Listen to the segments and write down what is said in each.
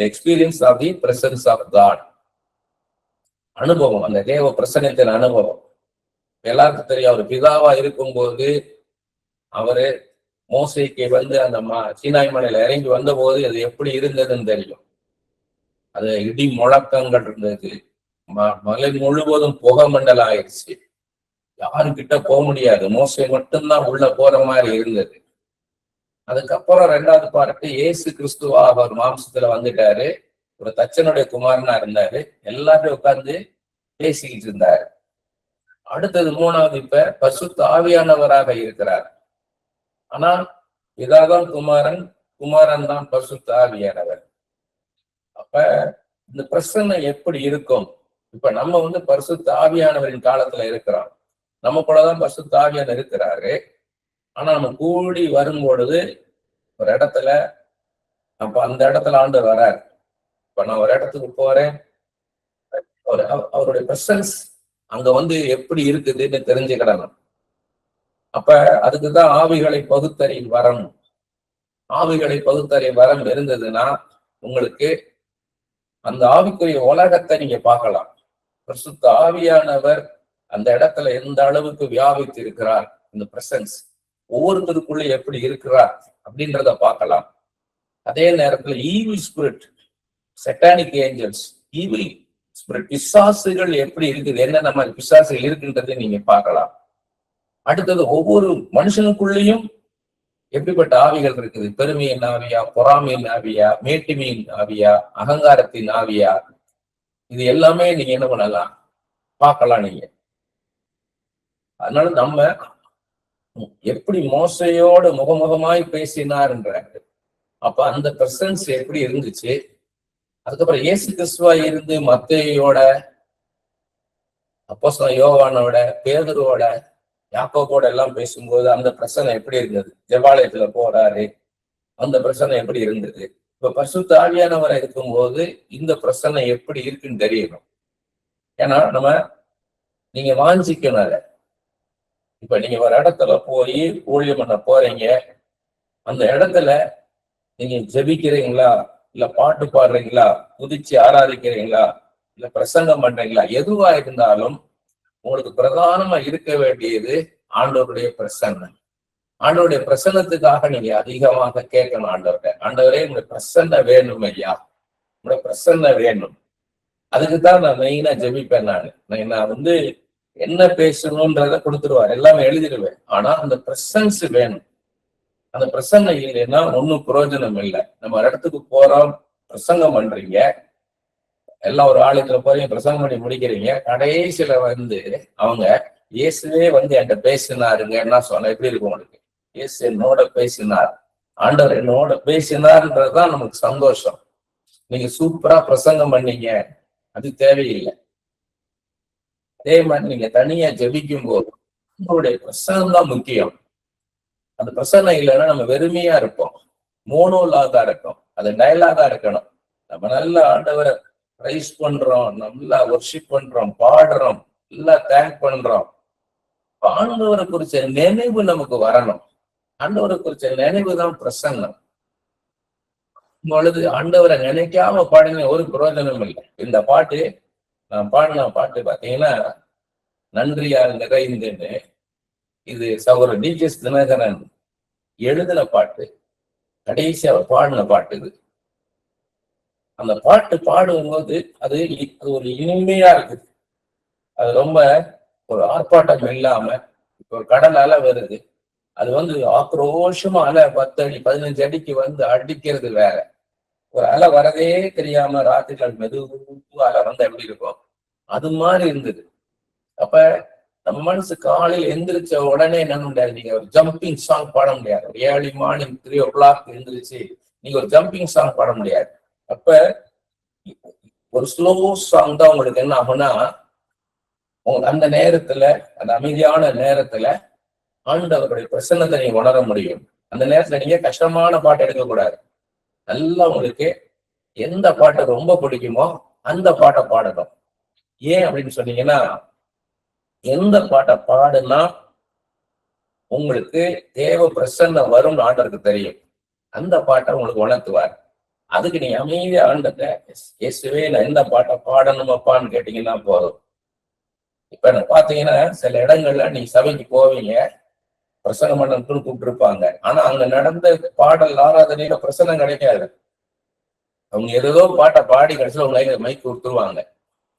Experience of the presence of God. அனுபவம், அந்த தேவ பிரசன்னத்தின் அனுபவம். எல்லாருக்கும் தெரியும், அவர் பிதாவா இருக்கும்போது அவரு மோசைக்கு வந்து அந்த சீனாய் மலையில இறங்கி வந்த போது அது எப்படி இருந்ததுன்னு தெரியும். அது இடி முழக்கங்கள் இருந்தது, மலை முழுவதும் புகை மண்டலம் ஆயிடுச்சு, யாருக்கிட்ட போக முடியாது, மோசை மட்டும்தான் உள்ள போற மாதிரி இருந்தது. அதுக்கப்புறம் 2வது பார்ட்டு இயேசு கிறிஸ்துவா அவர் மாம்சத்துல வந்துட்டாரு, ஒரு தச்சனுடைய குமாரனா இருந்தாரு, எல்லாரும் உட்கார்ந்து பேசிக்கிட்டு இருந்தாரு. அடுத்தது 3வது இப்ப பரிசுத்த ஆவியானவராக இருக்கிறார். ஆனா இதாதான் குமாரன், குமாரன் தான் பரிசுத்த ஆவியானவர். அப்ப இந்த பிரசன்னை எப்படி இருக்கும்? இப்ப நம்ம வந்து பரிசுத்த ஆவியானவரின் காலத்துல இருக்கிறோம், நம்ம கூடதான் பரிசுத்த ஆவியானவர் இருக்கிறாரு. ஆனா நம்ம கூடி வரும்பொழுது ஒரு இடத்துல, அப்ப அந்த இடத்துல ஆண்டவர் வராரு. இப்ப நான் ஒரு இடத்துக்கு போறேன், அவருடைய பிரசன்ஸ் அங்க வந்து எப்படி இருக்குதுன்னு தெரிஞ்சுக்கிடணும். அப்ப அதுக்குதான் ஆவிகளை பகுத்தறியும் வரம். ஆவிகளை பகுத்தறியும் வரம் இருந்ததுன்னா உங்களுக்கு அந்த ஆவிக்குரிய உலகத்தை நீங்க பார்க்கலாம். பரிசுத்த ஆவியானவர் அந்த இடத்துல எந்த அளவுக்கு வியாபித்து இருக்கிறார், இந்த பிரசன்ஸ் ஒவ்வொருத்தருக்குள்ள எப்படி இருக்கிறார் அப்படின்றத பார்க்கலாம். அதே நேரத்துல evil spirit, satanic angels, evil spirit, பிசாசுகள் எப்படி இருக்குது, என்னென்ன மாதிரி பிசாசுகள் இருக்குன்றதை நீங்க பார்க்கலாம். அடுத்தது ஒவ்வொரு மனுஷனுக்குள்ளேயும் எப்படிப்பட்ட ஆவிகள் இருக்குது, பெருமையின் ஆவியா, பொறாமையின் ஆவியா, மேட்டுமையின் ஆவியா, அகங்காரத்தின் ஆவியா, இது எல்லாமே நீங்க என்ன பண்ணலாம், பார்க்கலாம் நீங்க. அதனால நம்ம எப்படி மோசையோட முகமுகமாய் பேசினார்ன்றாரு. அப்ப அந்த பிரசன்ஸ் எப்படி இருந்துச்சு. அதுக்கப்புறம் இயேசு கிறிஸ்துவா இருந்து மத்தேயோட, அப்போஸ்தலன் யோவானோட, பேதுருவோட, யாக்கோபோட எல்லாம் பேசும்போது அந்த பிரசனை எப்படி இருந்தது. ஜெபாலயத்துல போறாரு, அந்த பிரசனை எப்படி இருந்தது. இப்ப பரிசுத்த ஆவியானவரை இருக்கும்போது இந்த பிரசனை எப்படி இருக்குன்னு தெரியணும். ஏன்னா நீங்க வாஞ்சிக்கணும் அதை. இப்ப நீங்க ஒரு இடத்துல போய் ஊழியம் பண்ண போறீங்க, அந்த இடத்துல நீங்க ஜெபிக்கிறீங்களா, இல்ல பாட்டு பாடுறீங்களா, குதிச்சு ஆராதிக்கிறீங்களா, இல்ல பிரசங்கம் பண்றீங்களா, எதுவா இருந்தாலும் உங்களுக்கு பிரதானமா இருக்க வேண்டியது ஆண்டவருடைய பிரசன்னம். ஆண்டவருடைய பிரசன்னத்துக்காக நீங்க அதிகமாக கேட்கணும் ஆண்டவர்கிட்ட. ஆண்டவரே உங்களுடைய பிரசன்ன வேணும் ஐயா, உங்களுடைய பிரசன்ன வேணும். அதுக்குதான் நான் மெயினா ஜெபிப்பேன். நான் வந்து என்ன பேசணும்ன்றத கொடுத்துருவார், எல்லாமே எழுதிடுவேன். ஆனா அந்த பிரசன்ஸ் வேணும். அந்த பிரசன்னம் இல்லைன்னா ஒன்னும் பிரயோஜனம் இல்லை. நம்ம ஒரு இடத்துக்கு போறோம், பிரசங்கம் பண்றீங்க, எல்லாம் ஒரு ஆளுக்குள்ள போறீங்க, பிரசங்கம் பண்ணி முடிக்கிறீங்க, கடைசியில வந்து அவங்க இயேசுவே வந்து என்கிட்ட பேசினாருங்கன்னா சொன்ன எப்படி இருக்கும் உங்களுக்கு? இயேசு என்னோட பேசினார், ஆண்டவர் என்னோட பேசினார்ன்றதுதான் நமக்கு சந்தோஷம். நீங்க சூப்பரா பிரசங்கம் பண்ணீங்க, அது தேவையில்லை. அதே மாதிரி நீங்க தனியா ஜெபிக்கும் போது உங்களுடைய பிரசன்னம் தான் முக்கியம். அந்த பிரசன்னம் இல்லைன்னா நம்ம வெறுமையா இருப்போம், மோனோலாகா இருக்கும். அது டயலாகா இருக்கணும். நம்ம நல்ல ஆண்டவரை பிரைஸ் பண்றோம், நல்லா வொர்ஷிப் பண்றோம், பாடுறோம், நல்லா தேங்க் பண்றோம். ஆண்டவரை குறிச்ச நினைவு நமக்கு வரணும். ஆண்டவரை குறிச்ச நினைவு தான் பிரசன்னம். பொழுது ஆண்டவரை நினைக்காம பாடின ஒரு பிரயோஜனம் இல்லை. இந்த பாட்டு நான் பாடின பாட்டு பாத்தீங்கன்னா நன்றியால் நிறைந்துன்னு, இது சகோதரர் டி.எஸ். தினகரன் எழுதின பாட்டு, கடைசி அவர் பாடின பாட்டு இது. அந்த பாட்டு பாடும்போது அது ஒரு இனிமையா இருக்குது. அது ரொம்ப ஒரு ஆர்ப்பாட்டம் இல்லாம, இப்போ ஒரு கடல் அலை வருது, அது வந்து ஆக்ரோஷமா அலை 10 அடி 15 அடிக்கு வந்து அடிக்கிறது வேற. ஒரு அலை வரதே தெரியாம ராத்திரிகள் மெதுவா அலை வந்து எப்படி இருக்கும், அது மாதிரி இருந்தது. அப்ப நம்ம மனசு காலையில் எந்திரிச்ச உடனே என்ன முடியாது, நீங்க ஒரு ஜம்பிங் சாங் பாட முடியாது. ஒரு ஏர்லி மார்னிங் 3 o'clock எந்திரிச்சு நீங்க ஒரு ஜம்பிங் சாங் பாட முடியாது. அப்ப ஒரு ஸ்லோ சாங் தான் உங்களுக்கு என்ன ஆகும்னா, அந்த நேரத்துல, அந்த அமைதியான நேரத்துல ஆண்டவருடைய பிரசன்னத்தை நீங்க உணர முடியும். அந்த நேரத்துல நீங்க கஷ்டமான பாட்டு எடுக்கக்கூடாது. நல்லா உங்களுக்கு எந்த பாட்டு ரொம்ப பிடிக்குமோ அந்த பாட்டை பாடணும். ஏன் அப்படின்னு சொன்னீங்கன்னா, எந்த பாட்டை பாடுனா உங்களுக்கு தேவ பிரசன்னம் வரும்னு ஆண்டவருக்கு தெரியும். அந்த பாட்டை உங்களுக்கு உணர்த்துவார். அதுக்கு நீ அமைதியா ஆண்டத இயேசுவே நான் எந்த பாட்டை பாடணுமாப்பான்னு கேட்டீங்கன்னா போதும். இப்ப பாத்தீங்கன்னா சில இடங்கள்ல நீ சபைக்கு போவீங்க, பிரசங்கம் பண்ணணும்னு கூப்பிட்டுருப்பாங்க. ஆனா அங்க நடந்த பாடல் ஆராதனையில பிரசனம் கிடைக்காது. அவங்க ஏதோ பாட்டை பாடி கடைசியில உங்க மைக் கொடுத்துருவாங்க.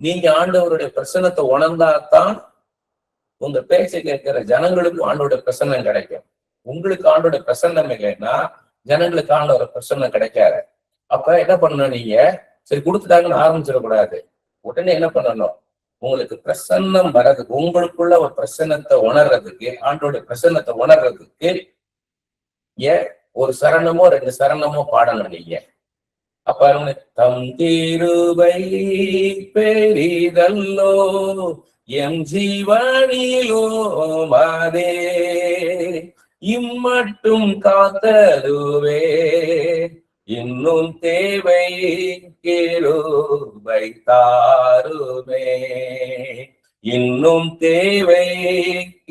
நீங்க ஆண்டவருடைய பிரசனத்தை உணர்ந்தாதான் உங்க பேச்சை கேட்கிற ஜனங்களுக்கும் ஆண்டோட பிரசன்னம் கிடைக்கும். உங்களுக்கு ஆண்டோட பிரசன்னம் இல்லைன்னா ஜனங்களுக்கு ஆண்டோட பிரசன்னம் கிடைக்காது. அப்ப என்ன பண்ணணும், நீங்க சரி கொடுத்துட்டாங்கன்னு ஆரம்பிச்சிடக்கூடாது. உடனே என்ன பண்ணணும், உங்களுக்கு பிரசன்னம் வர்றதுக்கு, உங்களுக்குள்ள ஒரு பிரசன்னத்தை உணர்றதுக்கு, ஆண்டோட பிரசன்னத்தை உணர்றதுக்கு ஏன் ஒரு சரணமோ 2 சரணமோ பாடணும் நீங்க. அப்ப தம் கிருபை பெரிதல்லோ எம் ஜீவனிலோ மாதே இம்மட்டும் காத்ததுவே இன்னும் தேவை கிருபை தாருமே இன்னும் தேவை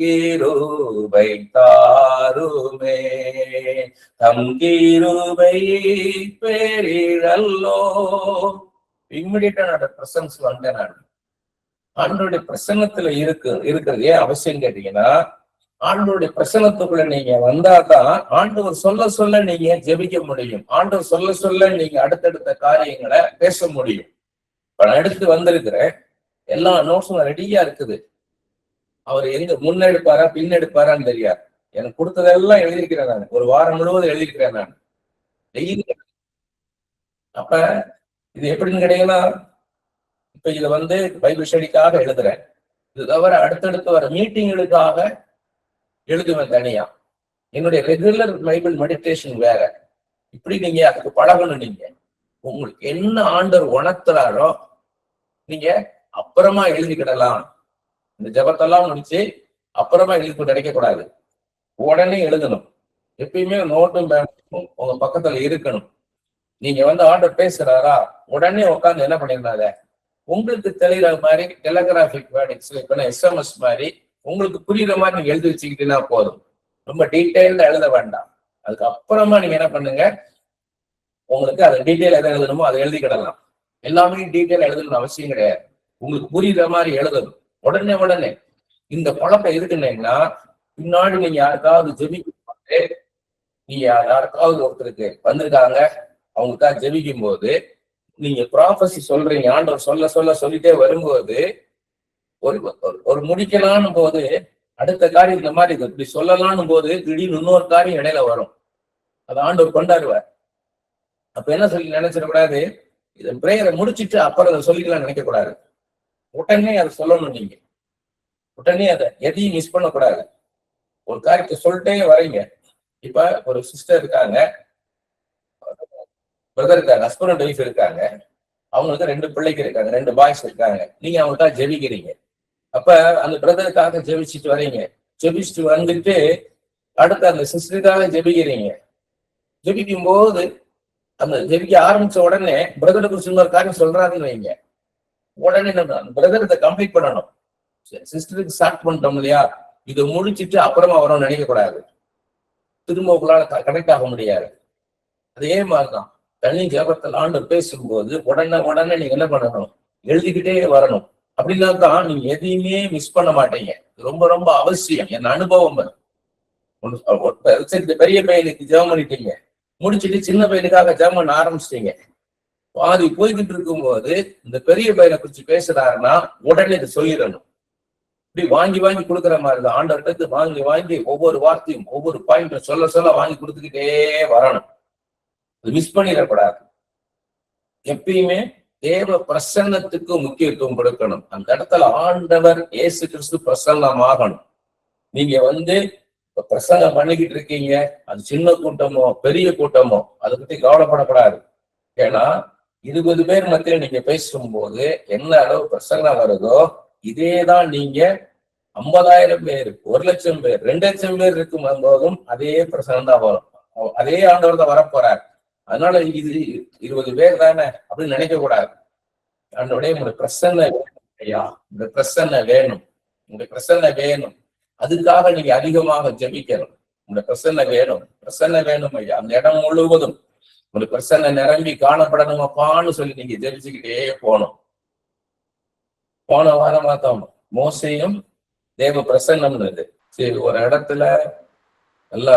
கிருபை தாருமே தம் கிருபை பெரிதல்லோ. இம்மிடியட்டா நான் பிரசன்ஸ் வந்தேன். நான் ஆண்டோடைய பிரசன்னத்துல இருக்கிறது ஏன் அவசியம் கேட்டீங்கன்னா, ஆண்டோடைய பிரசன்னத்துக்குள்ள நீங்க வந்தாதான் ஆண்டவர் சொல்ல சொல்ல நீங்க ஜெபிக்க முடியும். ஆண்டவர் சொல்ல சொல்ல நீங்க அடுத்தடுத்த காரியங்களை பேச முடியும். இப்ப நான் எடுத்து வந்திருக்கிறேன், எல்லா நோட்ஸும் ரெடியா இருக்குது. அவர் எங்க முன்னெடுப்பாரா பின்னெடுப்பாரான்னு தெரியாது. எனக்கு கொடுத்ததெல்லாம் எழுதியிருக்கிறேன். நான் ஒரு வாரம் முழுவதும் எழுதியிருக்கிறேன். நான் அப்ப இது எப்படின்னு கேட்டீங்கன்னா, இப்ப இதை பைபிள் ஸ்டடிக்காக எழுதுறேன். இது தவிர அடுத்தடுத்து வர மீட்டிங்களுக்காக எழுதுவேன் தனியா. என்னுடைய ரெகுலர் பைபிள் மெடிடேஷன் வேற. இப்படி நீங்க அதுக்கு பழகணும். நீங்க உங்களுக்கு என்ன ஆண்டவர் உணர்த்துறாரோ நீங்க அப்புறமா எழுதிக்கிடலாம். இந்த ஜபத்தெல்லாம் முடிச்சு அப்புறமா எழுதி கிடைக்க கூடாது, உடனே எழுதணும். எப்பயுமே நோட்டும் பேனும் உங்க பக்கத்துல இருக்கணும். நீங்க ஆண்டவர் பேசுறாரா, உடனே உட்காந்து என்ன பண்ணிருந்தாங்க, உங்களுக்கு தெளிகிற மாதிரி டெலிகிராபிக் வேர்டிங்ஸ், இப்ப SMS மாதிரி உங்களுக்கு புரியுற மாதிரி நீங்க எழுதி வச்சுக்கிட்டீங்கன்னா போதும். ரொம்ப டீட்டெயில்டா எழுத வேண்டாம். அதுக்கு அப்புறமா நீங்க என்ன பண்ணுங்க, உங்களுக்கு அதை டீட்டெயில் எதை எழுதணுமோ அதை எழுதிக்கிடலாம். எல்லாமே டீட்டெயில் எழுதணும்னு அவசியம் கிடையாது. உங்களுக்கு புரியுற மாதிரி எழுதணும். உடனே இந்த பழக்கம் இருக்குன்னீங்கன்னா, பின்னாடி நீங்க யாருக்காவது ஜெபிக்கும், நீங்க யாருக்காவது ஒருத்தருக்கு வந்திருக்காங்க அவங்களுக்காக ஜெபிக்கும் போது நீங்க ப்ராஃபஸி சொல்றீங்க, ஆண்டவர் சொல்ல சொல்ல சொல்லிட்டே வரும்போது ஒரு முடிக்கலான்னு போது அடுத்த காரியம் இந்த மாதிரி இப்படி சொல்லலான்னு போது திடீர்னு இன்னொரு காரியம் இடையில வரும். அதை ஆண்டவர் கொண்டாடுவார். அப்ப என்ன சொல்லி நினைச்சிடக்கூடாது, இதை பிரேயரை முடிச்சுட்டு அப்புறம் அதை சொல்லிக்கலாம் நினைக்க கூடாது. உடனே அதை சொல்லணும். நீங்க உடனே அதை எதையும் மிஸ் பண்ணக்கூடாது. ஒரு காரியத்தை சொல்லிட்டே வரீங்க. இப்ப ஒரு சிஸ்டர் இருக்காங்க, பிரதர் இருக்காங்க, ஹஸ்பண்ட் அண்ட் ஒய்ஃப் இருக்காங்க, அவங்களுக்கு 2 பிள்ளைக்கு இருக்காங்க, 2 பாய்ஸ் இருக்காங்க. நீங்க அவங்களுக்காக ஜெபிக்கிறீங்க. அப்ப அந்த பிரதருக்காக ஜெபிச்சுட்டு வரீங்க. ஜெபிச்சுட்டு வந்துட்டு அடுத்து அந்த சிஸ்டருக்காக ஜெபிக்கிறீங்க. ஜெபிக்கும் போது அந்த ஜெபிக்க ஆரம்பிச்ச உடனே பிரதரை குறிச்சு இன்னொரு காரியம் சொல்றாருன்னு வைங்க. உடனே அந்த பிரதர் இதை கம்ப்ளீட் பண்ணணும். சிஸ்டருக்கு ஸ்டார்ட் பண்ணிட்டோம் இல்லையா, இதை முடிச்சுட்டு அப்புறமா வரணும்னு நினைக்க கூடாது. திரும்ப உங்களால கனெக்ட் ஆக முடியாது. அதே மாதிரிதான் தனி ஜபத்தில் ஆண்டவர் பேசும்போது உடனே நீங்க என்ன பண்ணணும், எழுதிக்கிட்டே வரணும். அப்படின்னா தான் நீங்க எதையுமே மிஸ் பண்ண மாட்டீங்க. ரொம்ப ரொம்ப அவசியம். என் அனுபவம் பெரிய பையனுக்கு ஜெபம் பண்ணிட்டீங்க, முடிச்சுட்டு சின்ன பையனுக்காக ஜெபம் பண்ண ஆரம்பிச்சிட்டீங்க. பாதி போய்கிட்டு இருக்கும்போது இந்த பெரிய பையனை குறிச்சு பேசுறாருன்னா உடனே இதை சொல்லிடணும். இப்படி வாங்கி வாங்கி கொடுக்குற மாதிரிதான் ஆண்டவர்கிட்ட வாங்கி ஒவ்வொரு வார்த்தையும் ஒவ்வொரு பாயிண்ட்டும் சொல்ல சொல்ல வாங்கி கொடுத்துக்கிட்டே வரணும். மிஸ் பண்ணிடக்கூடாது. எப்பயுமே தேவ பிரசன்னத்துக்கு முக்கியத்துவம் கொடுக்கணும். அந்த இடத்துல ஆண்டவர் இயேசு கிறிஸ்து பிரசன்னமாகணும். நீங்க பிரசங்கம் பண்ணிக்கிட்டு இருக்கீங்க, அது சின்ன கூட்டமோ பெரிய கூட்டமோ அதை பத்தி கவலைப்படக்கூடாது. ஏன்னா 20 பேர் மத்தியில நீங்க பேசும்போது என்ன அளவு பிரசங்கம் வருதோ இதேதான் நீங்க 50,000 பேர், 1,00,000 பேர், 2,00,000 பேர் இருக்கும் போதும் அதே பிரசங்கம் தான் வரும். அதே ஆண்டவர் தான் வரப்போறார். அதனால இது 20 பேர் தானே அப்படின்னு நினைக்க கூடாது. ஆண்டவரே உங்களுடைய பிரசன்ன ஐயா, இந்த பிரசன்ன வேணும், உங்களுடைய பிரசன்ன வேணும். அதுக்காக நீங்க அதிகமாக ஜெபிக்கணும். உங்களுடைய பிரசன்ன வேணும் ஐயா. அந்த இடம் முழுவதும் ஒரு பிரசன்ன நிரம்பி காணப்படணுமாப்பான்னு சொல்லி நீங்க ஜெபிச்சுக்கிட்டே போகணும். போன வாரம் பார்த்தோம், மோசையும் தேவ பிரசன்னம்னு. சரி, ஒரு இடத்துல நல்லா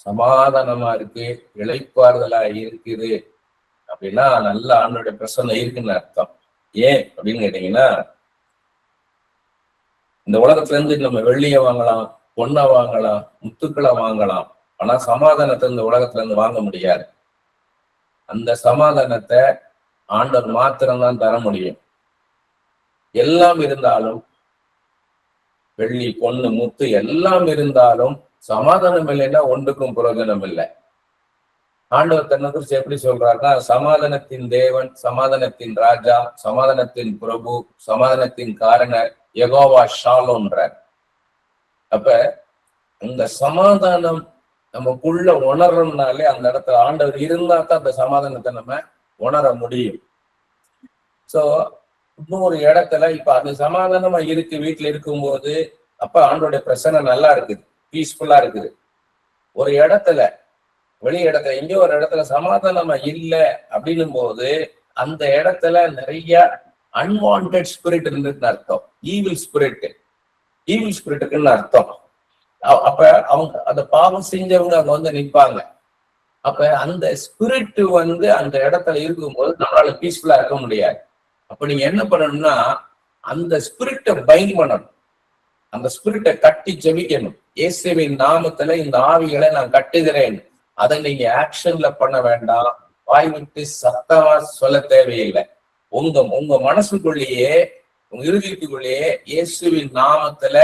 சமாதானமா இருக்கு, இளைப்பாறுதலா இருக்குது அப்படின்னா நல்ல ஆண்டோட பிரசன்னம் இருக்குன்னு அர்த்தம். ஏன் அப்படின்னு கேட்டீங்கன்னா, இந்த உலகத்துல இருந்து நம்ம வெள்ளிய வாங்கலாம், பொண்ணை வாங்கலாம், முத்துக்களை வாங்கலாம். ஆனா சமாதானத்தை இந்த உலகத்துல இருந்து வாங்க முடியாது. அந்த சமாதானத்தை ஆண்டவர் மாத்திரம்தான் தர முடியும். எல்லாம் இருந்தாலும், வெள்ளி பொண்ணு முத்து எல்லாம் இருந்தாலும் சமாதானம் இல்லைன்னா ஒன்றுக்கும் பிரயோஜனம் இல்லை. ஆண்டவர் தன்னை குறிச்சு எப்படி சொல்றாருன்னா, சமாதானத்தின் தேவன், சமாதானத்தின் ராஜா, சமாதானத்தின் பிரபு, சமாதானத்தின் காரணர் யெகோவா ஷாலோன்றார். அப்ப அந்த சமாதானம் நமக்குள்ள உணர்றோம்னாலே அந்த இடத்துல ஆண்டவர் இருந்தா தான் அந்த சமாதானத்தை நம்ம உணர முடியும். சோ இன்னொரு இடத்துல இப்ப அது சமாதானமா இருக்கு வீட்டுல இருக்கும்போது, அப்ப ஆண்டோடைய பிரச்சனை நல்லா இருக்குது, பீஸ்ஃபுல்லா இருக்குது. ஒரு இடத்துல வெளி இடத்துல எங்கேயோ ஒரு இடத்துல சமாதானமா இல்லை அப்படின்னும் போது அந்த இடத்துல நிறைய அன்வான்ட் ஸ்பிரிட் இருந்துன்னு அர்த்தம். ஈவில் ஸ்பிரிட்டுக்குன்னு அர்த்தம். அப்ப அவங்க அந்த பாவம் செஞ்சவங்க அங்க வந்து நிற்பாங்க. அப்ப அந்த ஸ்பிரிட் வந்து அந்த இடத்துல இருக்கும்போது நம்மளால பீஸ்ஃபுல்லா இருக்க முடியாது. அப்ப நீங்க என்ன பண்ணணும்னா, அந்த ஸ்பிரிட்டை பைண்ட் பண்ணணும், அந்த ஸ்பிரிட்டை கட்டி ஜெபிக்கணும். இயேசுவின் நாமத்துல இந்த ஆவிகளை நான் கட்டுகிறேன். அதை நீங்க ஆக்ஷன்ல பண்ண வேண்டாம், வாய் விட்டு சத்தமா சொல்ல தேவையில்லை. உங்க மனசுக்குள்ளேயே, உங்க இறுதிக்குள்ளேயே இயேசுவின் நாமத்துல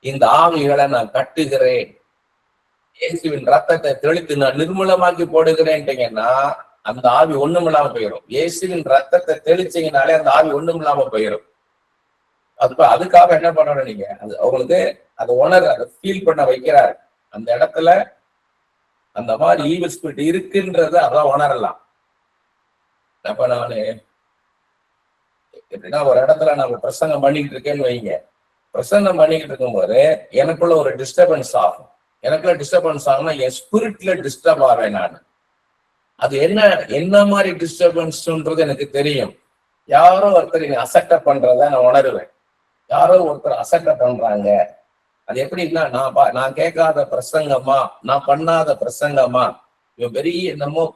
இந்த ஆவிகளை நான் கட்டுகிறேன், இயேசுவின் ரத்தத்தை தெளித்து நான் நிர்மூலமாக்கி போடுகிறேன்ட்டீங்கன்னா அந்த ஆவி ஒண்ணும் இல்லாம போயிடும். இயேசுவின் ரத்தத்தை தெளிச்சீங்கனாலே அந்த ஆவி ஒண்ணும் இல்லாம போயிடும். அதுக்காக என்ன பண்ணணும், நீங்க அது அவங்களுக்கு அதை ஃபீல் பண்ண வைக்கிறாரு. அந்த இடத்துல அந்த மாதிரி ஈவில் ஸ்பிரிட் இருக்குன்றத அதான் உணரலாம். அப்ப நானு எப்படின்னா, ஒரு இடத்துல நான் பிரசங்கம் பண்ணிக்கிட்டு இருக்கேன்னு வைங்க, பிரசங்கம் பண்ணிக்கிட்டு இருக்கும்போது எனக்குள்ள ஒரு டிஸ்டர்பன்ஸ் ஆகும். எனக்குள்ள டிஸ்டர்பன்ஸ் ஆகும்னா என் ஸ்பிரிட்ல டிஸ்டர்ப் ஆவேன் நான். அது என்ன மாதிரி டிஸ்டர்பன்ஸ்ன்றது எனக்கு தெரியும். யாரோ ஒருத்தர் என்னை அசட்டை பண்றத நான் உணருவேன். யாரோ ஒருத்தர் அசட்டை பண்றாங்க. அது எப்படின்னா, நான் கேட்காத பிரசங்கமா, நான் பண்ணாத பிரசங்கமா, இவன்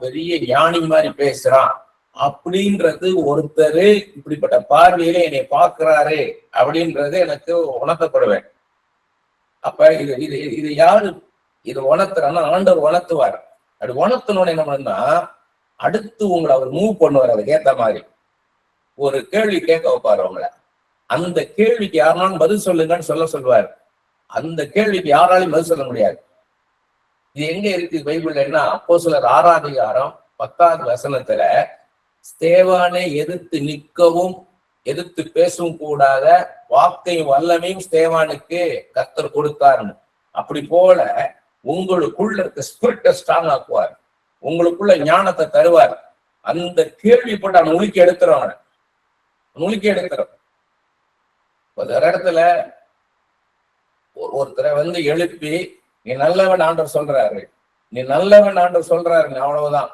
பெரிய ஞானி மாதிரி பேசுறான் அப்படின்றது ஒருத்தர் இப்படிப்பட்ட பார்வையில என்னை பார்க்கிறாரு அப்படின்றது எனக்கு உணர்த்தப்படுவேன். அப்ப இது யாரு இது உணர்த்துறான்னா, ஆண்டவர் உணர்த்துவார். அப்படி உணர்த்தணும்னு என்ன பண்ணா, அடுத்து உங்களை அவர் மூவ் பண்ணுவார். அதுக்கு ஏத்த மாதிரி ஒரு கேள்வி கேட்க வைப்பாரு உங்களை. அந்த கேள்விக்கு யாருனாலும் பதில் சொல்லுங்கன்னு சொல்லுவார். அந்த கேள்விக்கு யாராலையும் பதில் சொல்ல முடியாது. இது எங்க இருக்கு பைபிள்ல? அப்போஸ்தலர் 6ஆம் அதிகாரம் 10வது வசனத்துல, ஸ்தேவானை எதிர்த்து நிற்கவும் எதிர்த்து பேசவும் கூடாத வாக்கையும் வல்லமையும் ஸ்தேவானுக்கு கர்த்தர் கொடுத்தாருன்னு. அப்படி போல உங்களுக்குள்ள இருக்க ஸ்பிரிட்டை ஸ்ட்ராங் ஆக்குவார், உங்களுக்குள்ள ஞானத்தை தருவார். அந்த கேள்வி போட்டு அவன் நுழுக்கி எடுத்துறவன் ஒரு இடத்துல ஒருத்தரை வந்து எழுப்பி, நீ நல்லவன் ஆண்டவர் சொல்றாரு, நீ நல்லவன் ஆண்டவர் சொல்றாரு, அவ்வளவுதான்.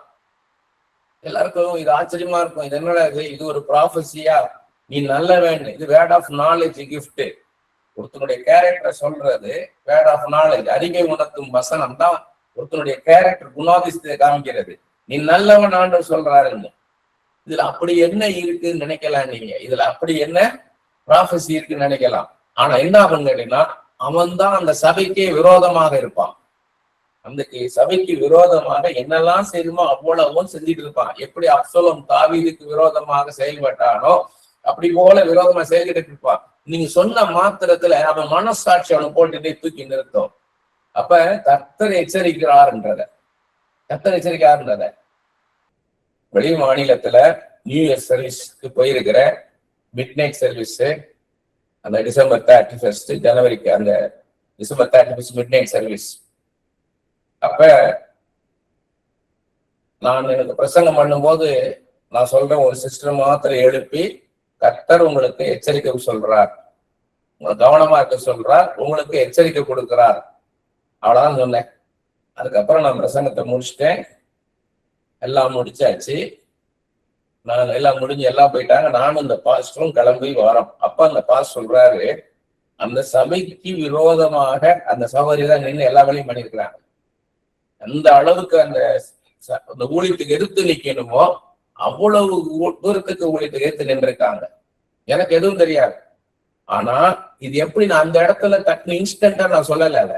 எல்லாருக்கும் இது ஆச்சரியமா இருக்கும். இது என்னடா இது ஒரு ப்ராஃபஸியா? நீ நல்லவன், இது வேர்ட் ஆஃப் நாலேஜ் கிஃப்ட். ஒருத்தனுடைய கேரக்டரை சொல்றது வேர்ட் ஆஃப் நாலேஜ், அறிவை உணர்த்தும் வசனம் தான் ஒருத்தனுடைய கேரக்டர் குணாதிசத்தை காமிக்கிறது. நீ நல்லவன் ஆண்டவர் சொல்றாருன்னு. இதுல அப்படி என்ன இருக்குன்னு நினைக்கலாம் நீங்க. இதுல அப்படி என்ன ப்ராஃபஸி இருக்குன்னு நினைக்கலாம். ஆனா என்ன ஆகும் கேட்டீங்கன்னா, அவன் தான் அந்த சபைக்கே விரோதமாக இருப்பான். அந்த சபைக்கு விரோதமாக என்னெல்லாம் செய்யணுமோ அவ்வளவும் செஞ்சுட்டு இருப்பான். எப்படி அப்சலோம் தாவீதுக்கு விரோதமாக செயல்பட்டானோ அப்படி போல விரோதமா செயல்பட்டு இருப்பான். நீங்க சொன்ன மாத்திரத்துல அவன் மனசாட்சி அவனை போட்டுட்டே தூக்கி நிறுத்தும். அப்ப கர்த்தர் எச்சரிக்கிறார்ன்றத வெளி மாநிலத்துல நியூ இயர் சர்வீஸ்க்கு போயிருக்கிற மிட் நைட் சர்வீஸ், அந்த டிசம்பர் 31 ஜனவரிக்கு, அந்த டிசம்பர் 31 மிட் நைட் சர்வீஸ். அப்ப நான் எனக்கு பிரசங்கம் பண்ணும்போது நான் சொல்றேன், ஒரு சிஸ்டர் மாத்திரம் எழுப்பி, கர்த்தர் உங்களுக்கு எச்சரிக்கை சொல்றார், உங்களை கவனமா இருக்க சொல்றார், உங்களுக்கு எச்சரிக்கை கொடுக்கிறார், அவ்வளவுதான் சொன்னேன். அதுக்கப்புறம் நான் பிரசங்கத்தை முடிச்சுட்டேன். எல்லாம் முடிச்சாச்சு. நான் எல்லாம் முடிஞ்சு எல்லாம் போயிட்டாங்க. நானும் இந்த பாஸ்டரும் கிளம்பி வரோம். அப்ப அந்த பாஸ்டர் சொல்றாரு, அந்த சபைக்கு விரோதமாக அந்த சகோதரி தான் நின்று எல்லா வேலையும் பண்ணிருக்கிறாங்க. அந்த அளவுக்கு அந்த ஊழியத்துக்கு எதிர்த்து நிக்கணுமோ அவ்வளவு தூரத்துக்கு ஊழியத்துக்கு எதிர்த்து நின்றுருக்காங்க. எனக்கு எதுவும் தெரியாது. ஆனா இது எப்படி நான் அந்த இடத்துல டக்குனு இன்ஸ்டன்டா நான் சொல்லல.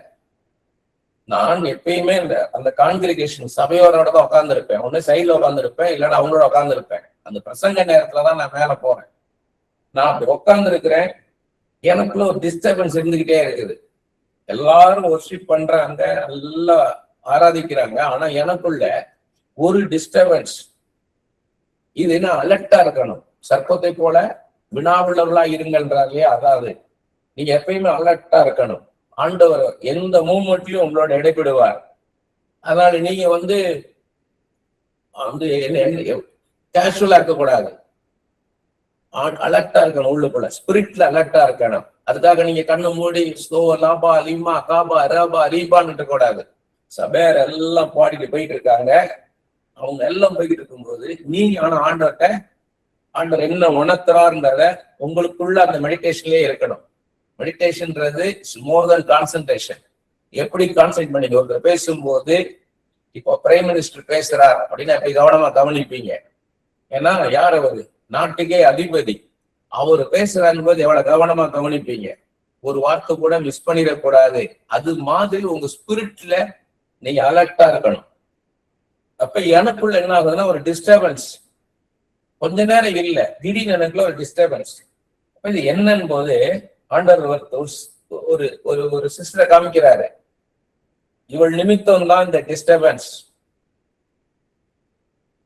நான் எப்பயுமே அந்த கான்கிரிகேஷன் சபையோட தான் உட்கார்ந்துருப்பேன். ஒண்ணு சைட்ல உட்கார்ந்துருப்பேன், இல்லைன்னா அவங்களோட உட்கார்ந்துருப்பேன். அந்த பிரசங்க நேரத்துலதான் நான் மேல போறேன். நான் அப்படி உட்கார்ந்து இருக்கிறேன். எனக்குள்ள ஒரு டிஸ்டர்பன்ஸ் இருந்துகிட்டே இருக்குது. எல்லாரும் ஒர்ஷிப் பண்றாங்க, நல்லா ஆராதிக்கிறாங்க. ஆனா எனக்குள்ள ஒரு டிஸ்டர்பன்ஸ். இது என்ன, அலர்ட்டா இருக்கணும். சர்ப்பத்தை போல வினாவுள்ளவர்களா இருங்கன்றாங்க. அதாவது நீங்க எப்பயுமே அலர்ட்டா இருக்கணும். ஆண்டவர் எந்த மூமெண்ட்லயும் உங்களோட இடைபெடுவார். அதனால நீங்க கேஷுவலா இருக்கக்கூடாது. அலர்ட்டா இருக்கணும். உள்ளுக்குள்ள ஸ்பிரிட்ல அலர்ட்டா இருக்கணும். அதுக்காக நீங்க கண்ணு மூடி ஸ்லோ லாபா லிமா காபா ரபா ரீபான்னு இருக்கக்கூடாது. சபேர் எல்லாம் பாடிட்டு போயிட்டு இருக்காங்க. அவங்க எல்லாம் போய்கிட்டு இருக்கும்போது நீங்க ஆனா ஆண்டவர் என்ன உணர்த்துறாருன்றத உங்களுக்குள்ள அந்த மெடிடேஷன்லயே இருக்கணும். மெடிடேஷன்ன்றது மோர் தென் கான்சென்ட்ரேஷன். எப்படி கான்சென்ட்ரேட் பண்ணி ஒருத்தர் பேசும்போது, இப்போ பிரைம் மினிஸ்டர் பேசுறார் அப்படின்னா எப்படி கவனமா கவனிப்பீங்க. ஏன்னா யார் அவரு, நாட்டுக்கே அதிபதி. அவரு பேசுறாருன்னு போது எவ்வளவு கவனமா கவனிப்பீங்க. ஒரு வார்த்தை கூட மிஸ் பண்ணிடக்கூடாது. அது மாதிரி உங்க ஸ்பிரிட்ல நீங்க அலர்ட்டா இருக்கணும். அப்ப எனக்குள்ள என்ன ஆகுதுன்னா ஒரு டிஸ்டர்பன்ஸ். கொஞ்ச நேரம் இல்ல, திடீர்னு எனக்குள்ள ஒரு டிஸ்டர்பன்ஸ். இது என்னன்னு போது ஆண்டவர் ஒரு ஒரு சிஸ்டரை காமிக்கிறாரு. இவள் நிமித்தம் தான் இந்த டிஸ்டர்பன்ஸ்.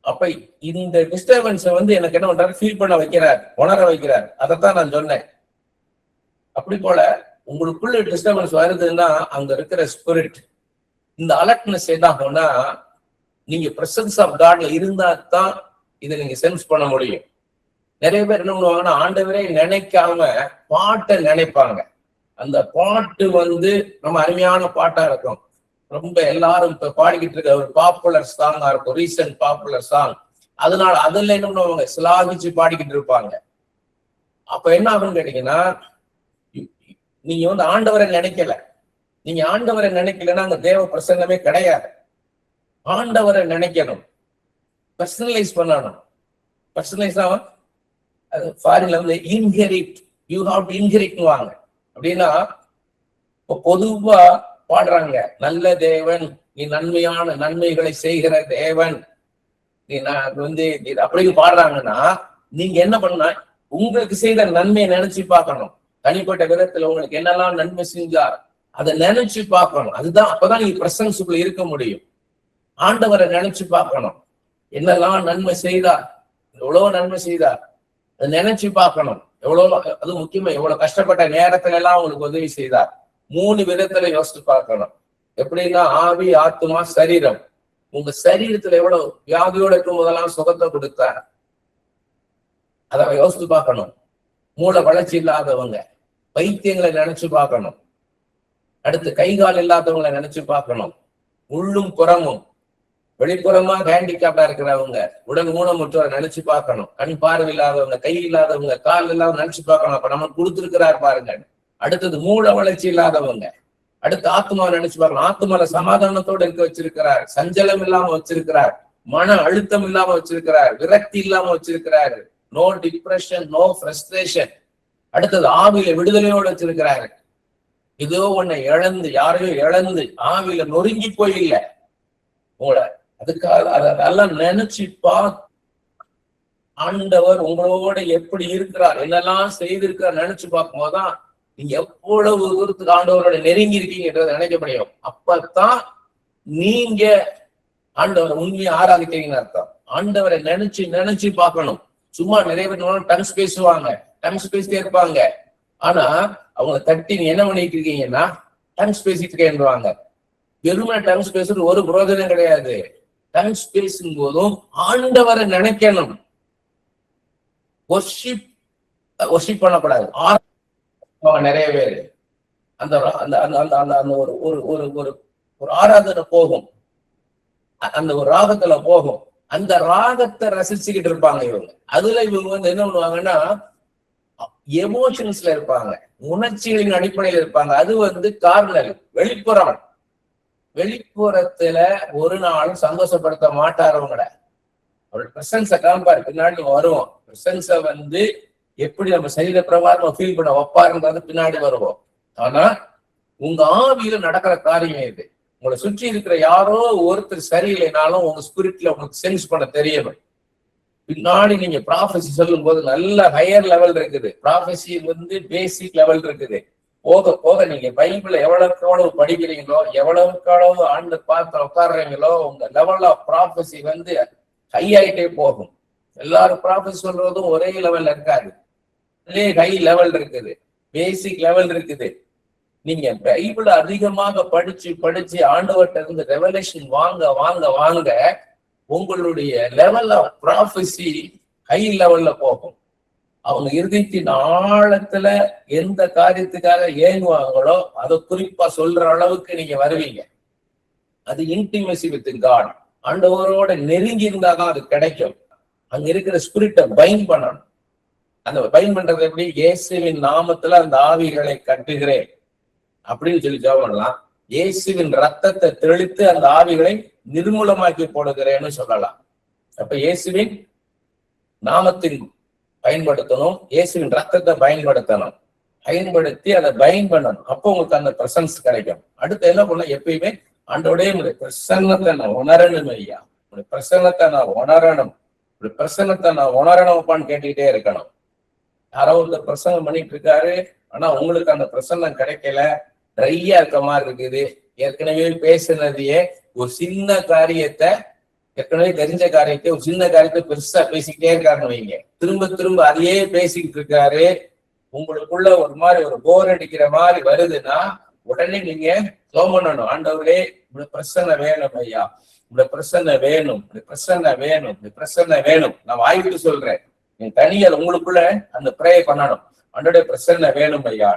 அப்ப இந்த டிஸ்டர்பன்ஸ் எனக்கு என்ன பண்றாரு, ஃபீல் பண்ண வைக்கிறார், உணர வைக்கிறார். அதைத்தான் நான் சொன்னேன். அப்படி போல உங்களுக்குள்ள டிஸ்டர்பன்ஸ் வருதுன்னா அங்க இருக்கிற ஸ்பிரிட், இந்த அலர்ட்னஸ் என்ன ஆகும்னா, நீங்க பிரசன்ஸ் ஆஃப் காட்ல இருந்தா தான் இதை நீங்க சென்ஸ் பண்ண முடியும். நிறைய பேர் என்ன பண்ணுவாங்கன்னா, ஆண்டவரே நினைக்காம பாட்டை நினைப்பாங்க. அந்த பாட்டு ரொம்ப அருமையான பாட்டா இருக்கும். ரொம்ப எல்லாரும் இப்ப பாடிக்கிட்டு இருக்க ஒரு பாப்புலர் சாங்கா இருக்கும், ரீசன்ட் பாப்புலர் சாங். அதனால அதுல என்ன பண்ணுவாங்க, சிலாகிச்சு பாடிக்கிட்டு இருப்பாங்க. அப்ப என்ன ஆகும்னு கேட்டீங்கன்னா, நீங்க ஆண்டவரை நினைக்கல. நீங்க ஆண்டவரை நினைக்கலன்னா அங்க தேவ பிரசங்கமே கிடையாது. ஆண்டவரை நினைக்கணும், பர்சனலைஸ் பண்ணணும். பர்சனலைஸ் ஆகும். அது ஃபாரின்ல இன்ஹெரிட், யூ ஹாவ் டு இன்ஹெரிட்னுவாங்க. அப்படின்னா பொதுவா பாடுறாங்க, நல்ல தேவன், நீ நன்மையான நன்மைகளை செய்கிற தேவன், நீ அப்படின்னு பாடுறாங்கன்னா நீங்க என்ன பண்ணா, உங்களுக்கு செய்த நன்மையை நினைச்சு பார்க்கணும். தனிப்பட்ட விதத்துல உங்களுக்கு என்னெல்லாம் நன்மை செஞ்சார் அதை நினைச்சு பார்க்கணும். அதுதான், அப்பதான் நீங்க பிரசன்ஸுக்குள்ள இருக்க முடியும். ஆண்டவரை நினைச்சு பார்க்கணும். என்னெல்லாம் நன்மை செய்தார், எவ்வளவு நன்மை செய்தார் அதை நினைச்சு பார்க்கணும். எவ்வளவு, அது முக்கியமா எவ்வளவு கஷ்டப்பட்ட நேரத்துல எல்லாம் உங்களுக்கு உதவி செய்தார். 3 விதத்துல யோசிச்சு பார்க்கணும். எப்படின்னா, ஆவி, ஆத்மா, சரீரம். உங்க சரீரத்துல எவ்வளவு வியாதியோட இருக்கும் போதெல்லாம் சுகத்தை கொடுத்தார், அதை யோசிச்சு பார்க்கணும். மூளை வளர்ச்சி இல்லாதவங்க, பைத்தியங்களை நினைச்சு பார்க்கணும். அடுத்து கை கால் இல்லாதவங்களை நினைச்சு பார்க்கணும். உள்ளும் புறமும், வெளிப்புறமா ஹேண்டிகேப்டா இருக்கிறவங்க, உடல் ஊனமுற்றவரை நினைச்சு பார்க்கணும். கண் பார்வை இல்லாதவங்க, கை இல்லாதவங்க, கால் இல்லாத நினைச்சு பார்க்கணும். அப்ப நம்ம கொடுத்திருக்கிறார் பாருங்க. அடுத்தது மூளை வளர்ச்சி இல்லாதவங்க. அடுத்து ஆத்மாவை நினைச்சு பார்க்கணும். ஆத்மால சமாதானத்தோடு இருக்க வச்சிருக்கிறார், சஞ்சலம் இல்லாம வச்சிருக்கிறார், மன அழுத்தம் இல்லாம வச்சிருக்கிறார், விரக்தி இல்லாம வச்சிருக்கிறாரு, நோ டிப்ரெஷன், நோ ஃப்ரஸ்ட்ரேஷன். அடுத்தது ஆவியில விடுதலையோடு வச்சிருக்கிறாரு. ஏதோ ஒண்ணு இழந்து, யாரையோ இழந்து ஆவியில நொறுங்கி போய் இல்ல உங்களை, அதுக்காக அதெல்லாம் நினைச்சுப்பா. ஆண்டவர் உங்களோட எப்படி இருக்கிறார், என்னெல்லாம் செய்திருக்கிறார் நினைச்சு பார்க்கும் போதுதான் நீங்க எவ்வளவு தூரத்துக்கு ஆண்டவரோட நெருங்கி இருக்கீங்கன்றத நினைக்க முடியும். அப்பதான் நீங்க ஆண்டவரை உண்மையை ஆராதிக்கிறீங்கன்னு அர்த்தம். ஆண்டவரை நினைச்சு நினைச்சு பார்க்கணும். சும்மா நிறைய பேர் டங்ஸ் பேசுவாங்க, டங்ஸ் பேசிட்டே இருப்பாங்க. ஆனா அவங்க தட்டி நீ என்ன பண்ணிட்டு இருக்கீங்கன்னா டங்ஸ் பேசிட்டு இருக்கேன்னுவாங்க. வெறுமை டங்ஸ் பேசுறது ஒரு புரோஜனம் கிடையாது. டங்ஸ் பேசும் போதும் ஆண்டவரை நினைக்கணும். ஒர்ஷிப் பண்ணக்கூடாது. நிறைய பேரு அந்த அந்த அந்த அந்த அந்த ஒரு ஒரு ஆராதனை போகும், அந்த ஒரு ராகத்துல போகும். அந்த ராகத்தை ரசிச்சுக்கிட்டு இருப்பாங்க இவங்க. அதுல இவங்க வந்து என்ன பண்ணுவாங்கன்னா எமோஷன்ஸ்ல இருப்பாங்க, உணர்ச்சிகளின் அடிப்படையில் இருப்பாங்க. அது வந்து கார்னர், வெளிப்புறம். வெளிப்புறத்துல ஒரு நாளும் சந்தோஷப்படுத்த மாட்டாரவங்கள. அவரோட பிரசன்ஸை காண்பாரு, பின்னாடி வருவோம். பிரசன்ஸை வந்து எப்படி நம்ம சரீர பிரகாரம் ஃபீல் பண்ண வைப்பாருன்றது பின்னாடி வருவோம். ஆனா உங்க ஆவியில நடக்கிற காரியம் இது. உங்களை சுற்றி இருக்கிற யாரோ ஒருத்தர் சரியில்லைனாலும் உங்க ஸ்பிரிட்ல உங்களுக்கு சென்ஸ் பண்ண தெரியணும். பின்னாடி நீங்க ப்ராஃபஸி சொல்லும் போது நல்ல ஹையர் லெவல் இருக்குது. ப்ராஃபஸி வந்து பேசிக் லெவல் இருக்குது. போக போக நீங்க பைபிள எவ்வளவுக்கு எவ்வளவு படிக்கிறீங்களோ, எவ்வளவுக்கு எவ்வளவு ஆண்டு பார்த்து உட்காடுறீங்களோ, உங்க லெவல் ஆஃப் ப்ராஃபஸி வந்து ஹை ஆயிட்டே போகும். எல்லாரும் ப்ராஃபஸி சொல்றதும் ஒரே லெவல்ல இருக்காது. ஹை லெவல் இருக்குது, பேசிக் லெவல் இருக்குது. நீங்க பைபிள் அதிகமாக படிச்சு படிச்சு ஆண்டவர்கிட்ட இருந்து ரெவலேஷன் வாங்க வாங்க வாங்க உங்களுடைய லெவல் ஆஃப் ப்ராஃபஸி ஹை லெவல்ல போகும். அவங்க இருதயத்தின் ஆழத்துல எந்த காரியத்துக்காக ஏங்குவாங்களோ அதை குறிப்பா சொல்ற அளவுக்கு நீங்க வருவீங்க. அது இன்டிமசி வித் காட். ஆண்டவரோட நெருங்கி இருந்தாதான் அது கிடைக்கும். அங்க இருக்கிற ஸ்பிரிட்டை பைண்ட் பண்ணணும். அந்த பைண்ட் பண்றது எப்படி? இயேசுவின் நாமத்துல அந்த ஆவிகளை கட்டுகிறேன் அப்படின்னு சொல்லி ஜெபம் பண்ணலாம். இயேசுவின் ரத்தத்தை தெளித்து அந்த ஆவிகளை நிர்மூலமாக்கி போடுகிறேன்னு சொல்லலாம். அப்ப இயேசுவின் நாமத்தின் பயன்படுத்தணும், இயேசுவின் ரத்தத்தை பயன்படுத்தணும், பயன்படுத்தி அதை பயன் பண்ணணும். அப்போ உங்களுக்கு அந்த பிரசன்ஸ் கிடைக்கும். அடுத்து என்ன பண்ண? எப்பயுமே ஆண்டோடைய உடைய பிரசன்னத்தை நான் உணரணும் ஐயா, உடைய பிரசன்னத்தை நான் உணரணும், உடைய பிரசன்னத்தை நான் உணரணும்ப்பான்னு கேட்டுக்கிட்டே இருக்கணும். யாரோ ஒருத்தர் பிரசங்கம் பண்ணிட்டு இருக்காரு, ஆனா உங்களுக்கு அந்த பிரசன்னம் கிடைக்கல, ட்ரையா இருக்க மாதிரி இருக்குது. ஏற்கனவே பேசுனதையே ஒரு சின்ன காரியத்தை, ஏற்கனவே தெரிஞ்ச காரியத்தை, ஒரு சின்ன காரியத்தை பெருசா பேசிக்கிட்டே இருக்காருன்னு வைங்க. திரும்ப திரும்ப அதையே பேசிக்கிட்டு இருக்காரு. உங்களுக்குள்ள ஒரு மாதிரி ஒரு போர் அடிக்கிற மாதிரி வருதுன்னா உடனே நீங்க ஜெபம் பண்ணணும். ஆண்டவரே இப்படி பிரசன்ன வேணும் ஐயா, இப்படி பிரசன்ன வேணும், இப்படி பிரசன்ன வேணும், இப்படி பிரசன்ன வேணும். நான் வாய்விட்டு சொல்றேன், நீங்க தனியா உங்களுக்குள்ள அந்த ப்ரே பண்ணணும். ஆண்டவரே பிரசன்ன வேணும் ஐயா.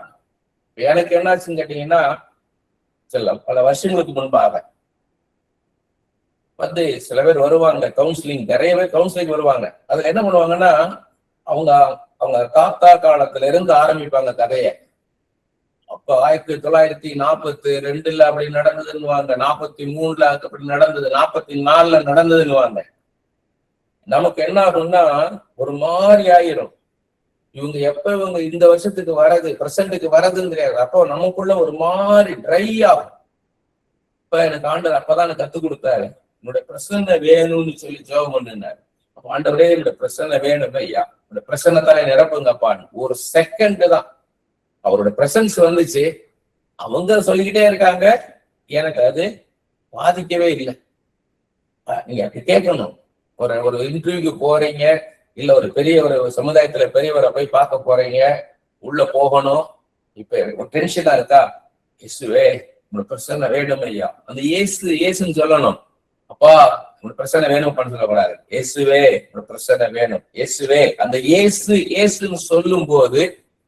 எனக்கு என்னாச்சுன்னு கேட்டீங்கன்னா, பல வருஷங்களுக்கு முன்பாக வந்து சில பேர் வருவாங்க கவுன்சிலிங், நிறைய பேர் கவுன்சிலிங் வருவாங்க. அதுல என்ன பண்ணுவாங்கன்னா, அவங்க அவங்க தாத்தா காலத்துல இருந்து ஆரம்பிப்பாங்க கதைய. அப்ப 1942 அப்படி நடந்ததுன்னுவாங்க, 43 அப்படி நடந்தது, 44 நடந்ததுன்னுவாங்க. நமக்கு என்ன ஆகும்னா ஒரு மாதிரி ஆயிரும். இவங்க எப்ப இவங்க இந்த வருஷத்துக்கு வர்றது, பிரசன்ட்டுக்கு வர்றதுன்னு தெரியாது. அப்போ நமக்குள்ள ஒரு மாதிரி ட்ரை ஆகும். இப்ப எனக்கு ஆண்டவர் அப்பதான் எனக்கு கத்துக் கொடுத்தாரு, என்னுடைய பிரசன்ன வேணும்னு சொல்லி ஜெபம் பண்ணினார். அப்ப ஆண்டவரே என்னோட பிரசன்ன வேணும் ஐயா, என்னோட பிரசன்னத்தால நிரப்புங்கப்பான்னு. ஒரு செகண்ட் தான் அவரோட பிரசன்ஸ் வந்துச்சு. அவங்க சொல்லிக்கிட்டே இருக்காங்க, எனக்கு அது பாதிக்கவே இல்லை. நீங்க கேட்கணும். ஒரு இன்டர்வியூக்கு போறீங்க, இல்ல ஒரு பெரிய ஒரு சமுதாயத்துல பெரியவரை போய் பார்க்க போறீங்க, உள்ள போகணும். இப்ப ஒரு டென்ஷனா இருக்கா, இயேசுவே உங்களோட பிரசன்ன வேணும் ஐயா. அந்த இயேசுன்னு சொல்லணும். அப்பா உங்களோட பிரசன்ன வேணும் பண்ண சொல்லக்கூடாது, இயேசுவே உங்களோட பிரசன்ன வேணும், இயேசுவே. அந்த இயேசுன்னு சொல்லும் போது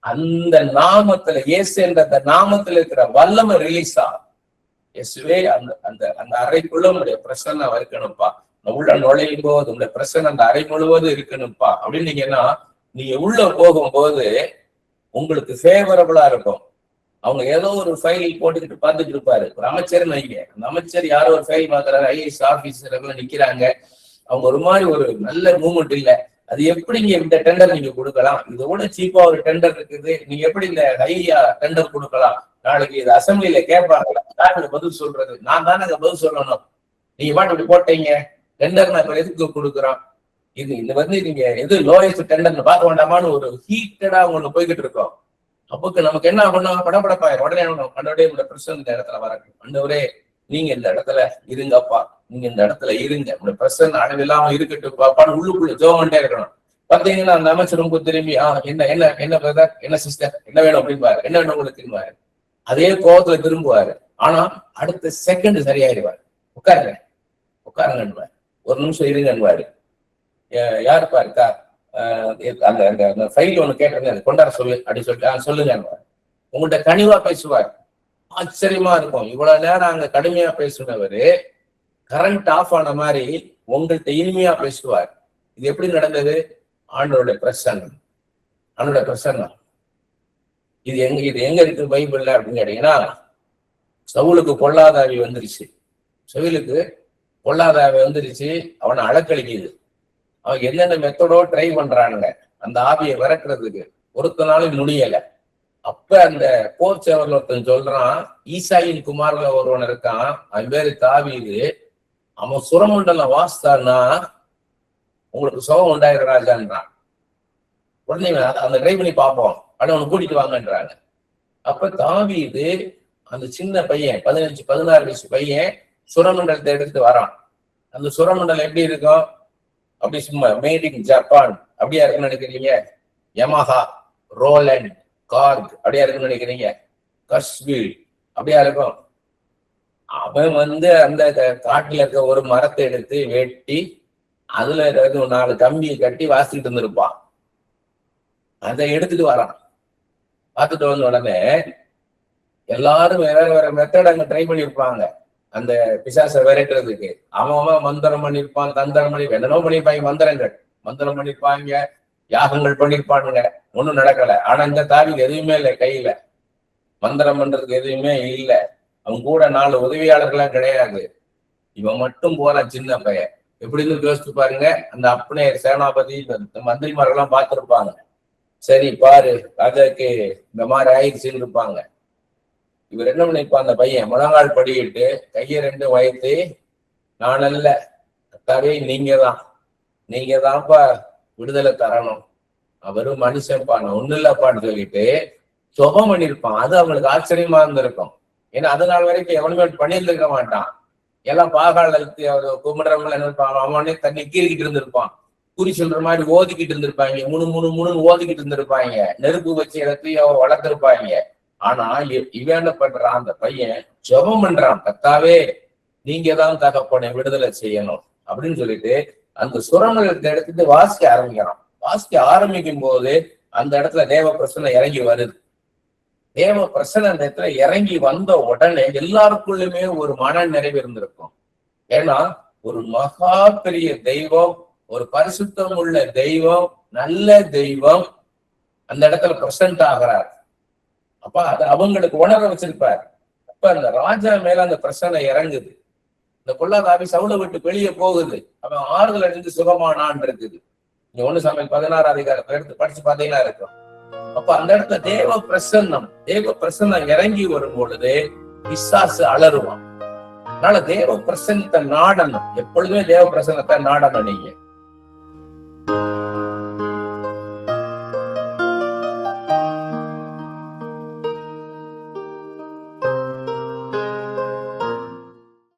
அந்த நாமத்துல, இயேசு என்ற அந்த நாமத்துல இருக்கிற வல்லமை ரிலீஸ் ஆகும். இயேசுவே அந்த அந்த அந்த அறைக்குள்ள உங்களுடைய பிரசன்ன இருக்கணும்ப்பா, உள்ள நுழையும் போது உங்களுடைய பிரசன்ன அந்த அறை முழுவதும் இருக்கணும்ப்பா அப்படின்னீங்கன்னா, நீங்க உள்ள போகும்போது உங்களுக்கு ஃபேவரபிளா இருக்கும். அவங்க ஏதோ ஒரு ஃபைல் போட்டுக்கிட்டு பார்த்துட்டு இருப்பாரு, ஒரு அமைச்சர்னு வைங்க. அந்த அமைச்சர் யாரோ ஒரு ஃபைல் பார்க்கறாரு, ஐஏஎஸ் ஆபீசர் எல்லாம் நிக்கிறாங்க. அவங்க ஒரு மாதிரி ஒரு நல்ல மூவ்மெண்ட் இல்லை. அது எப்படிங்க இந்த டெண்டர் நீங்க கொடுக்கலாம், இதோட சீப்பா ஒரு டெண்டர் இருக்குது, நீங்க எப்படி இந்த ஹையா டெண்டர் கொடுக்கலாம்? நாளைக்கு இது அசம்பிளியில கேட்பாங்களா, யாரு பதில் சொல்றது? நான் தானே பதில் சொல்லணும். நீங்க பாட்டு இப்படி போட்டீங்க டெண்டர், நான் இப்ப எதுக்கு கொடுக்குறோம்? இது வந்து நீங்க எது லோயஸ்ட் டெண்டர்னு பார்க்க வேண்டாமான்னு ஒரு ஹீட்டடா உங்களுக்கு போய்கிட்டு இருக்கோம். அப்போ நமக்கு என்ன பண்ணும்? படப்படப்பாயிரம். உடனே ஆண்டவரே உங்களோட பிரசன்ன இந்த இடத்துல வரட்டும், ஆண்டவரே நீங்க இந்த இடத்துல இருங்கப்பா, நீங்க இந்த இடத்துல இருங்க, உங்களோட பிரசன்ன அளவில்லாம இருக்கட்டும் பாப்பான்னு உள்ளுக்குள்ள ஜெபம் இருக்கணும். பாத்தீங்கன்னா அந்த அமைச்சர் உங்களுக்கு திரும்பி என்ன என்ன என்ன பிரதர், என்ன சிஸ்டர், என்ன வேணும் அப்படின்பாரு, என்ன வேணும் உங்களுக்கு திரும்புவாரு. அதே கோபத்துல திரும்புவாரு. ஆனா அடுத்த செகண்ட் சரியாயிருவாரு. உட்காருங்க உட்காருங்கன்னுவாரு, ஒரு நிமிஷம் இருங்கன்னுவாரு. யாருப்பா இருக்கா, அந்த ஃபைல் ஒண்ணு கேட்டிருந்தேன், அது கொண்டாட சொல்லு அப்படின்னு சொல்லிட்டு சொல்லுங்க. உங்கள்கிட்ட கனிவா பேசுவார். ஆச்சரியமா இருக்கும். இவ்வளவு நேரம் அங்க கடுமையா பேசுனவரு கரண்ட் ஆஃப் ஆன மாதிரி உங்கள்கிட்ட இனிமையா பேசுவார். இது எப்படி நடந்தது? ஆண்டவருடைய பிரசன்னம், ஆண்டவருடைய பிரசன்னம். இது எங்க இருக்கு பைபிள்ல அப்படின்னு கேட்டீங்கன்னா, சவுலுக்கு பொல்லாதாவி வந்துருச்சு. சவுலுக்கு பொல்லாதாவி வந்துருச்சு, அவனை அலக்களிக்குது. அவன் என்னென்ன மெத்தடோ ட்ரை பண்றானுங்க அந்த ஆவியை விரட்டுறதுக்கு, ஒருத்தனாலும் முடியல. அப்ப அந்த போர் சேவர்ல ஒருத்தன் சொல்றான், ஈசாயின் குமார்ல ஒருவன் இருக்கான், அவன் பேரு தாவீது, அவன் சுரமண்டலம் வாசித்தான்னா உங்களுக்கு சுகம் உண்டாயிரம் ராஜான்றான். உடனே அந்த ட்ரை பண்ணி பார்ப்போம், அப்படின்னு அவனை கூட்டிட்டு வாங்கன்றாங்க. அப்ப தாவீது அந்த சின்ன பையன் 15-16 வயசு பையன் சுரமண்டலத்தை எடுத்துட்டு வரான். அந்த சுரமண்டலம் எப்படி இருக்கும்? அப்படி சும்மா மேட் இன் ஜப்பான் அப்படியா இருக்குன்னு நினைக்கிறீங்க? யமஹா, ரோலண்ட், கார்க் அப்படியா இருக்குன்னு நினைக்கிறீங்க? கஸ்வீல் அப்படியா இருக்கும்? அவன் அந்த காட்டுல இருக்க ஒரு மரத்தை எடுத்து வெட்டி அதுல 4 கம்பியை கட்டி வாசிக்கிட்டு இருந்திருப்பான். அதை எடுத்துட்டு வரான். பார்த்துட்டு வந்த உடனே எல்லாரும் வேற வேற மெத்தட் அங்க ட்ரை பண்ணிருப்பாங்க அந்த பிசாசை விரட்டுறதுக்கு. அவன் மந்திரம் பண்ணிருப்பான், தந்திரம் பண்ணி என்னென்னோ பண்ணிருப்பாங்க, மந்திரம் பண்ணிருப்பாங்க, யாகங்கள் பண்ணிருப்பானுங்க, ஒண்ணும் நடக்கல. ஆனா இந்த தாவிக்கு எதுவுமே இல்லை, கையில மந்திரம் பண்றதுக்கு எதுவுமே இல்லை. அவன் கூட 4 உதவியாளர்கள்லாம் கிடையாது. இவன் மட்டும் போறான், சின்ன பையன். எப்படின்னு யோசிச்சு பாருங்க. அந்த அப்பனே சேனாபதி மந்திரிமாரெல்லாம் பார்த்திருப்பாங்க. சரி பாரு ராஜாக்கு இந்த மாதிரி ஆயிடுச்சுன்னு இருப்பாங்க. இவர் என்ன பண்ணிருப்பான், அந்த பையன் முழங்கால் படிக்கிட்டு கையை 2 வயத்து, நான் அல்ல கர்த்தாவே நீங்க தான்ப்பா விடுதலை தரணும், அவரும் மனுஷன்ப்பா, நான் ஒண்ணு இல்லப்பான்னு சொல்லிட்டு சுபம் பண்ணிருப்பான். அது அவங்களுக்கு ஆச்சரியமா இருந்திருக்கும். ஏன்னா அது நாள் வரைக்கும் எவனுமே பண்ணியிருந்திருக்க மாட்டான். எல்லாம் பாகால கும்பிடுறவங்க என்ன இருப்பாங்க, அவனே தண்ணி கீறிக்கிட்டு இருந்திருப்பான், குறி சொல்ற மாதிரி ஓதிக்கிட்டு இருந்திருப்பாங்க, முணு ஓதிக்கிட்டு இருந்திருப்பாங்க, நெருப்பு வச்சு இடத்தையும் வளர்த்திருப்பாங்க. ஆனா இவன் என்ன பண்றான், அந்த பையன் ஜெபம் பண்றான், கர்த்தாவே நீங்க தான் தகப்பனை விடுதலை செய்யணும் அப்படின்னு சொல்லிட்டு அந்த சுரமண்டலத்தை எடுத்துட்டு வாசிக்க ஆரம்பிக்கிறான். வாசிக்க ஆரம்பிக்கும் போது அந்த இடத்துல தேவ பிரசன்னம் இறங்கி வருது. தேவ பிரசன்னம் அந்த இடத்துல இறங்கி வந்த உடனே எல்லாருக்குள்ளுமே ஒரு மன நிறைவு இருந்திருக்கும். ஏன்னா ஒரு மகா பெரிய தெய்வம், ஒரு பரிசுத்தம் உள்ள தெய்வம், நல்ல தெய்வம் அந்த இடத்துல பிரசன்ட் ஆகிறார். அப்ப அதை அவங்களுக்கு உணர வச்சிருப்பார். அப்ப அந்த ராஜா மேல அந்த பிரச்சனை இறங்குது. இந்த பொல்லாதாவி சவுலை விட்டு வெளியே போகுது. அவன் ஆறுதல் அடைந்து சுகமானான் இருக்குது. நீ 1 சாமுவேல் 16 அதிகாரத்தை எடுத்து படிச்சு பாத்தீங்கன்னா இருக்கும். அப்ப அந்த இடத்துல தேவ பிரசன்னம் இறங்கி வரும் பொழுது பிசாசு அலறுவான். அதனால தேவ பிரசன்னத்தை நாடணும். எப்பொழுதுமே தேவ பிரசன்னத்தை நாடணும். நீங்க